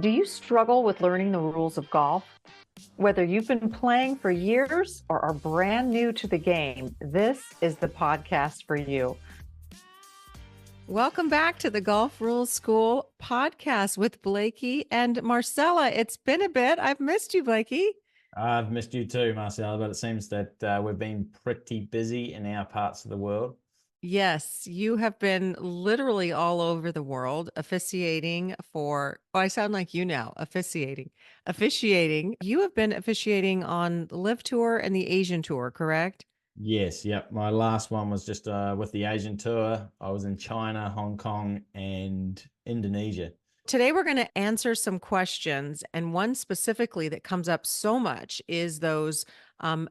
Do you struggle with learning the rules of golf? Whether you've been playing for years or are brand new to the game, this is the podcast for you. Welcome back to the Golf Rules School podcast with Blakey and Marcela. It's been a bit. I've missed you, Blakey. I've missed you too, Marcela, but it seems that we've been pretty busy in our parts of the world. Yes, you have been literally all over the world officiating for, oh, I sound like you now, officiating. You have been officiating on the Live Tour and the Asian Tour, correct? Yes, yep. My last one was just with the Asian tour. I was in China, Hong Kong, and Indonesia. Today, we're going to answer some questions, and one specifically that comes up so much is those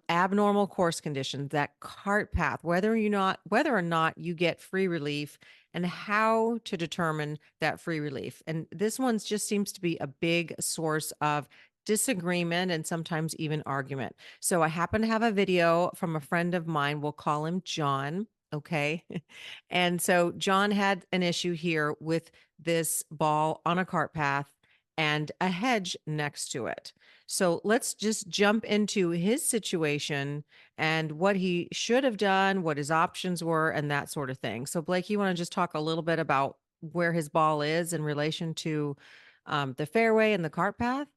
abnormal course conditions, that cart path, whether or not you get free relief, and how to determine that free relief. And this one just seems to be a big source of disagreement and sometimes even argument. So I happen to have a video from a friend of mine. We'll call him John. Okay. And so John had an issue here with this ball on a cart path and a hedge next to it. So let's just jump into his situation and what he should have done, what his options were, and that sort of thing. So, Blake, you want to just talk a little bit about where his ball is in relation to the fairway and the cart path?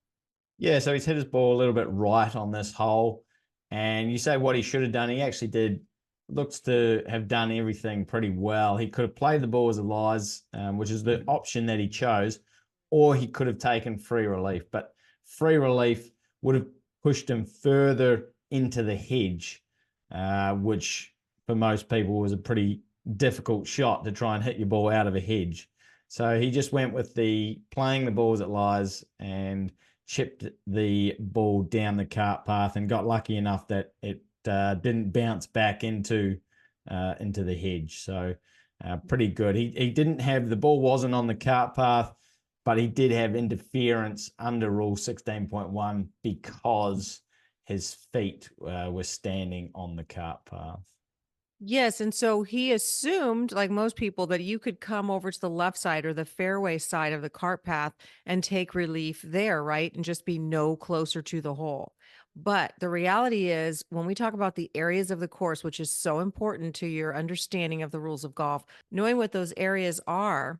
Yeah, so he's hit his ball a little bit right on this hole. And you say what he should have done. He actually looks to have done everything pretty well. He could have played the ball as a lies, which is the option that he chose, or he could have taken free relief. But free relief would have pushed him further into the hedge, which for most people was a pretty difficult shot to try and hit your ball out of a hedge. So he just went with the playing the ball as it lies and chipped the ball down the cart path and got lucky enough that it didn't bounce back into the hedge. So pretty good. He didn't have, the ball wasn't on the cart path, but he did have interference under rule 16.1 because his feet were standing on the cart path. Yes, and so he assumed, like most people, that you could come over to the left side or the fairway side of the cart path and take relief there, right? And just be no closer to the hole. But the reality is, when we talk about the areas of the course, which is so important to your understanding of the rules of golf, knowing what those areas are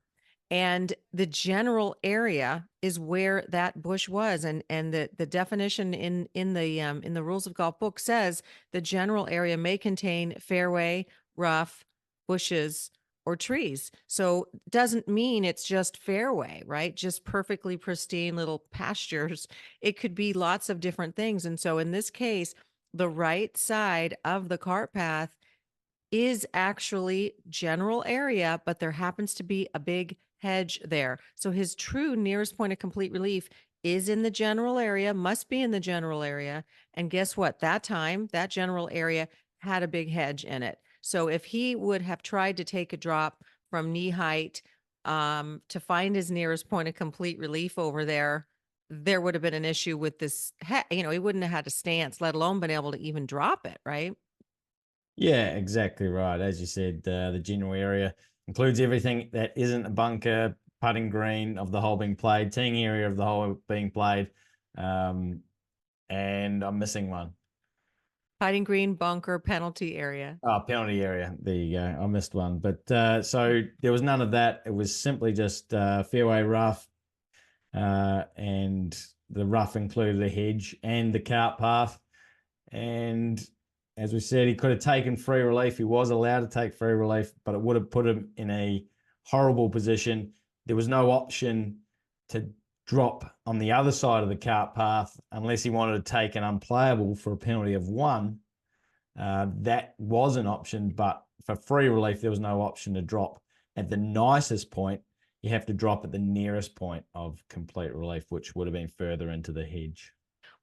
and the general area is where that bush was, and the definition in the rules of golf book says the general area may contain fairway, rough, bushes, or trees. So it doesn't mean it's just fairway, right? Just perfectly pristine little pastures. It could be lots of different things. And so in this case, the right side of the cart path is actually general area, but there happens to be a big hedge there. So his true nearest point of complete relief is in the general area, must be in the general area. And guess what? That time, that general area had a big hedge in it. So if he would have tried to take a drop from knee height to find his nearest point of complete relief over there, there would have been an issue with this. He wouldn't have had a stance, let alone been able to even drop it, right? Yeah, exactly right. As you said, the general area includes everything that isn't a bunker, putting green of the hole being played, teeing area of the hole being played, and I'm missing one. Putting green, bunker, penalty area. Oh, penalty area. There you go. I missed one. But so there was none of that. It was simply just fairway rough, and the rough included a hedge and the cart path. And as we said, he could have taken free relief. He was allowed to take free relief, but it would have put him in a horrible position. There was no option to drop on the other side of the cart path unless he wanted to take an unplayable for a penalty of 1. That was an option, but for free relief, there was no option to drop at the nicest point. You have to drop at the nearest point of complete relief, which would have been further into the hedge.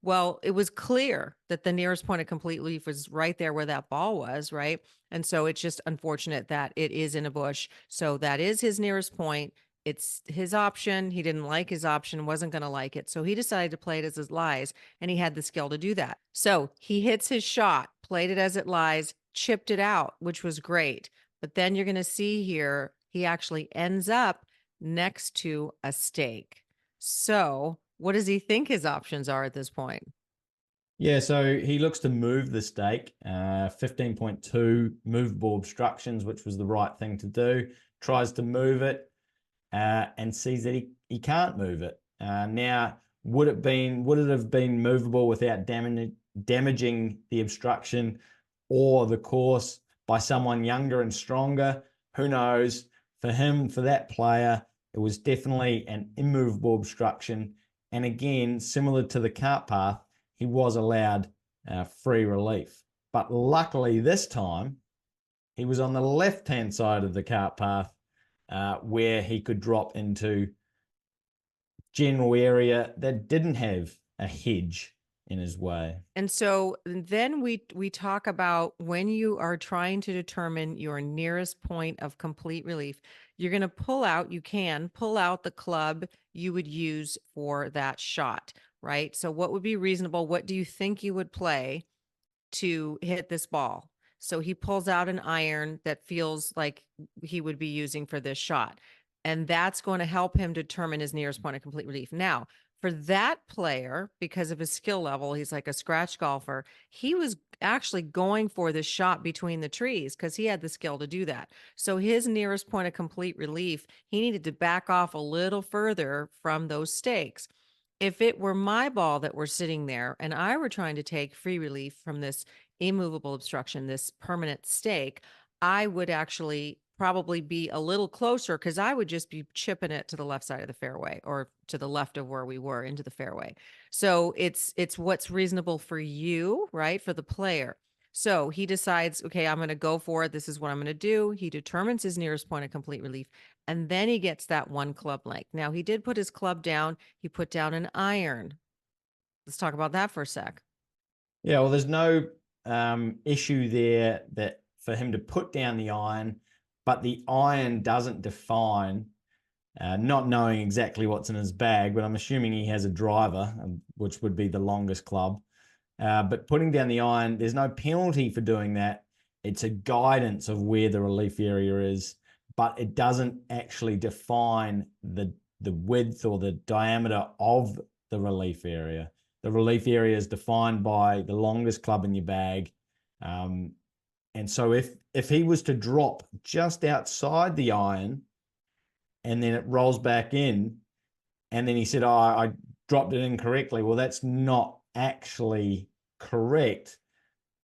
Well, it was clear that the nearest point of complete relief was right there where that ball was, right? And so it's just unfortunate that it is in a bush. So that is his nearest point. It's his option. He didn't like his option, wasn't going to like it. So he decided to play it as it lies, and he had the skill to do that. So he hits his shot, played it as it lies, chipped it out, which was great. But then you're going to see here, he actually ends up next to a stake. So what does he think his options are at this point? Yeah, so he looks to move the stake, 15.2 movable obstructions, which was the right thing to do. Tries to move it and sees that he can't move it. Now, would it have been movable without damaging the obstruction or the course by someone younger and stronger? Who knows? For him, for that player, it was definitely an immovable obstruction. And again, similar to the cart path, he was allowed free relief. But luckily this time, he was on the left-hand side of the cart path where he could drop into general area that didn't have a hedge in his way. And so then we talk about when you are trying to determine your nearest point of complete relief, you're going to you can pull out the club you would use for that shot, right? So what would be reasonable? What do you think you would play to hit this ball? So he pulls out an iron that feels like he would be using for this shot. And that's going to help him determine his nearest point of complete relief. Now, for that player, because of his skill level, he's like a scratch golfer. He was actually going for the shot between the trees because he had the skill to do that. So his nearest point of complete relief, he needed to back off a little further from those stakes. If it were my ball that were sitting there and I were trying to take free relief from this immovable obstruction, this permanent stake, I would actually probably be a little closer because I would just be chipping it to the left side of the fairway or to the left of where we were into the fairway. So it's what's reasonable for you, right? For the player. So he decides, okay, I'm going to go for it. This is what I'm going to do. He determines his nearest point of complete relief, and then he gets that one club length. Now, he did put his club down. He put down an iron. Let's talk about that for a sec. Yeah, well, there's no issue there that for him to put down the iron, but the iron doesn't define, not knowing exactly what's in his bag, but I'm assuming he has a driver, which would be the longest club. But putting down the iron, there's no penalty for doing that. It's a guidance of where the relief area is, but it doesn't actually define the width or the diameter of the relief area. The relief area is defined by the longest club in your bag. And so if he was to drop just outside the iron and then it rolls back in, and then he said, oh, I dropped it incorrectly. Well, that's not actually correct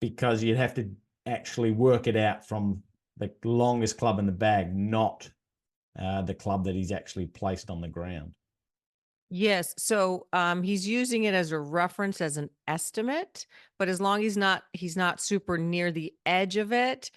because you'd have to actually work it out from the longest club in the bag, not the club that he's actually placed on the ground. Yes. So he's using it as a reference, as an estimate, but as long as he's not super near the edge of it,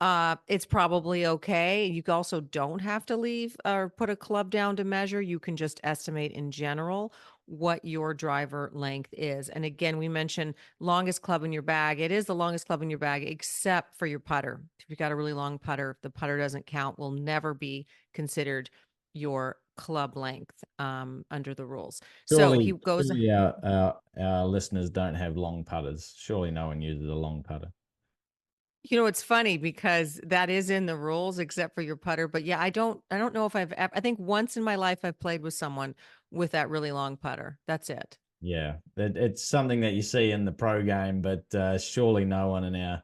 it's probably okay. You also don't have to leave or put a club down to measure. You can just estimate in general what your driver length is. And again, we mentioned longest club in your bag. It is the longest club in your bag, except for your putter. If you've got a really long putter, if the putter doesn't count, will never be considered your club length under the rules. So he goes. Surely our listeners don't have long putters. Surely no one uses a long putter. You know, it's funny because that is in the rules except for your putter. But yeah, I don't know if I think once in my life I've played with someone with that really long putter. That's it. Yeah, it's something that you see in the pro game, but surely no one in our,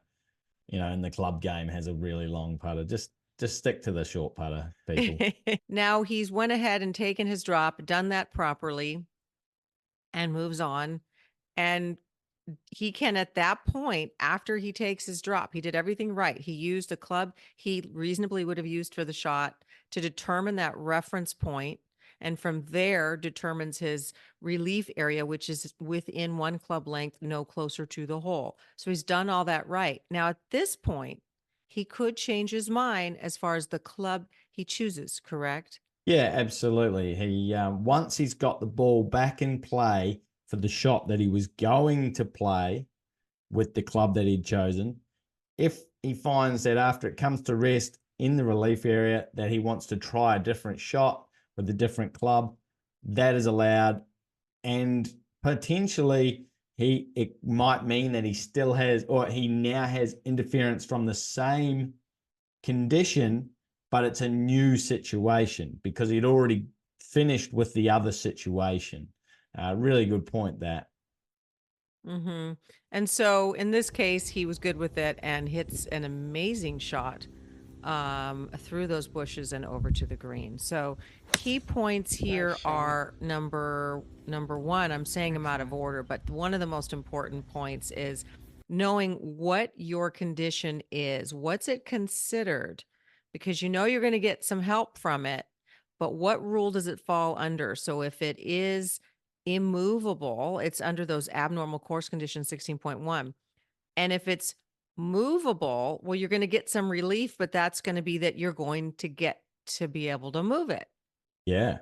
in the club game has a really long putter. Just stick to the short putter, people. Now he's went ahead and taken his drop, done that properly, and moves on. And he can, at that point, after he takes his drop, he did everything right. He used a club he reasonably would have used for the shot to determine that reference point, and from there determines his relief area, which is within one club length, no closer to the hole. So he's done all that right. Now, at this point, he could change his mind as far as the club he chooses, correct? Yeah, absolutely. He once he's got the ball back in play for the shot that he was going to play with the club that he'd chosen, if he finds that after it comes to rest in the relief area that he wants to try a different shot with a different club, that is allowed. And potentially it might mean that he still has, or he now has interference from the same condition, but it's a new situation because he'd already finished with the other situation. Really good point that. Mm-hmm. And so in this case, he was good with it and hits an amazing shot through those bushes and over to the green. So key points here are number one. I'm saying them out of order, but one of the most important points is knowing what your condition is. What's it considered? Because you know you're going to get some help from it, but what rule does it fall under? So if it is immovable, it's under those abnormal course conditions 16.1. And if it's movable, well, you're going to get some relief, but that's going to be that you're going to get to be able to move it. Yeah.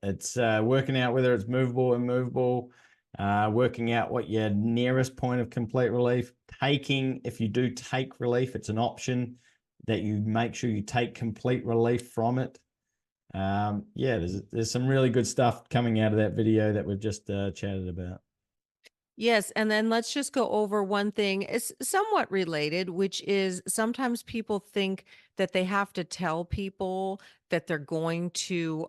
It's working out whether it's movable, immovable, working out what your nearest point of complete relief. If you do take relief, it's an option that you make sure you take complete relief from it. There's some really good stuff coming out of that video that we've just chatted about. Yes, and then let's just go over one thing. It's somewhat related, which is sometimes people think that they have to tell people that they're going to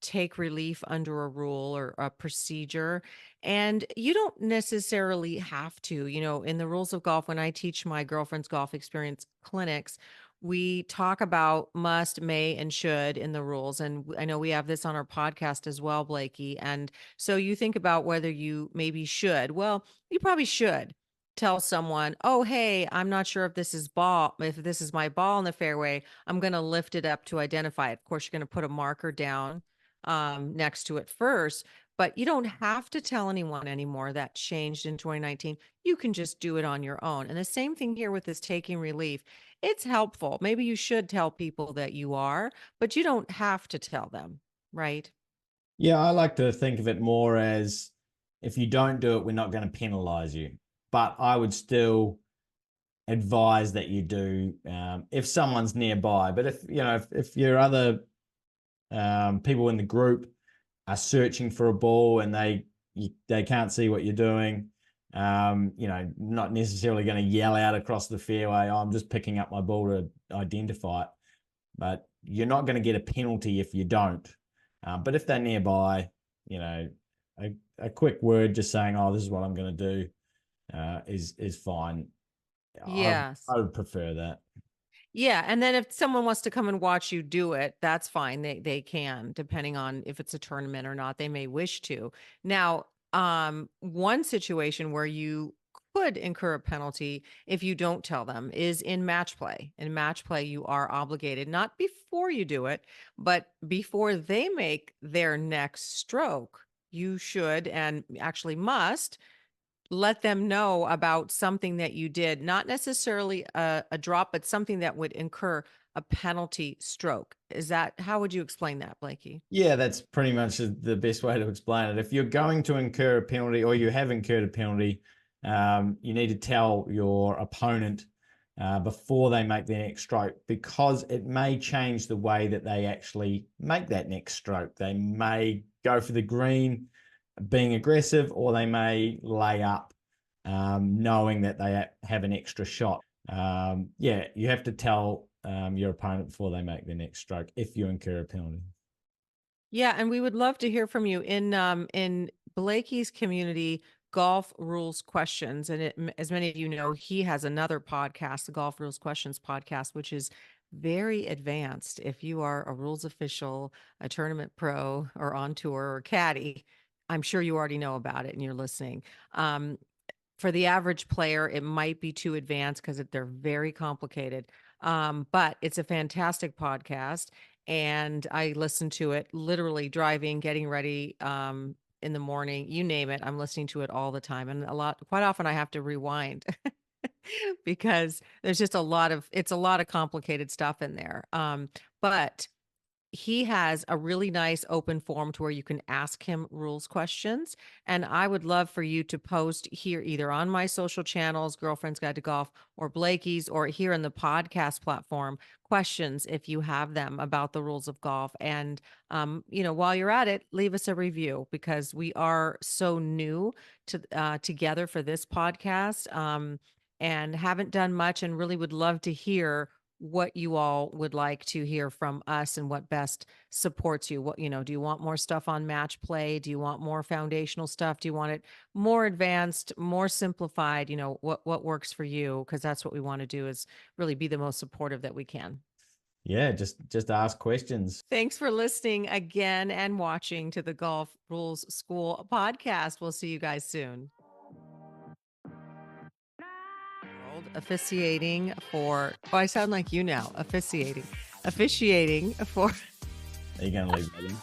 take relief under a rule or a procedure. And you don't necessarily have to. You know, in the rules of golf, when I teach my girlfriend's golf experience clinics, we talk about must, may, and should in the rules. And I know we have this on our podcast as well, Blakey. And so you think about whether you maybe should. Well, you probably should tell someone, "Oh, hey, I'm not sure if this is my ball in the fairway. I'm going to lift it up to identify it." Of course, you're going to put a marker down next to it first, but you don't have to tell anyone anymore. That changed in 2019. You can just do it on your own. And the same thing here with this taking relief. It's helpful. Maybe you should tell people that you are, but you don't have to tell them, right? Yeah, I like to think of it more as if you don't do it, we're not going to penalize you. But I would still advise that you do if someone's nearby. But if your other people in the group are searching for a ball and they can't see what you're doing, not necessarily going to yell out across the fairway, "Oh, I'm just picking up my ball to identify it." But you're not going to get a penalty if you don't. But if they're nearby, a quick word just saying, "Oh, this is what I'm going to do," is fine. Yes. I would prefer that. Yeah, and then if someone wants to come and watch you do it, that's fine. They can, depending on if it's a tournament or not. They may wish to. Now, one situation where you could incur a penalty if you don't tell them is in match play. In match play, you are obligated, not before you do it, but before they make their next stroke. You should and actually must let them know about something that you did, not necessarily a drop, but something that would incur a penalty stroke. How would you explain that, Blakey? Yeah, that's pretty much the best way to explain it. If you're going to incur a penalty or you have incurred a penalty, you need to tell your opponent before they make their next stroke, because it may change the way that they actually make that next stroke. They may go for the green being aggressive, or they may lay up knowing that they have an extra shot. You have to tell your opponent before they make their next stroke if you incur a penalty. Yeah, and we would love to hear from you in Blakey's community, Golf Rules Questions. And as many of you know, he has another podcast, the Golf Rules Questions podcast, which is very advanced. If you are a rules official, a tournament pro, or on tour or caddy, I'm sure you already know about it and you're listening. For the average player, it might be too advanced because they're very complicated. But it's a fantastic podcast. And I listen to it literally driving, getting ready in the morning, you name it. I'm listening to it all the time. And quite often I have to rewind because there's just it's a lot of complicated stuff in there. But he has a really nice open forum to where you can ask him rules questions. And I would love for you to post here either on my social channels, Girlfriend's Guide to Golf, or Blakey's, or here in the podcast platform, questions if you have them about the rules of golf. And, while you're at it, leave us a review, because we are so new together for this podcast and haven't done much, and really would love to hear what you all would like to hear from us and what best supports you. What, do you want more stuff on match play? Do you want more foundational stuff? Do you want it more advanced, more simplified? What works for you? Because that's what we want to do, is really be the most supportive that we can. Yeah, just ask questions. Thanks for listening again and watching to the Golf Rules School podcast. We'll see you guys soon. Officiating for, I sound like you now. Officiating for. Are you going to leave that in?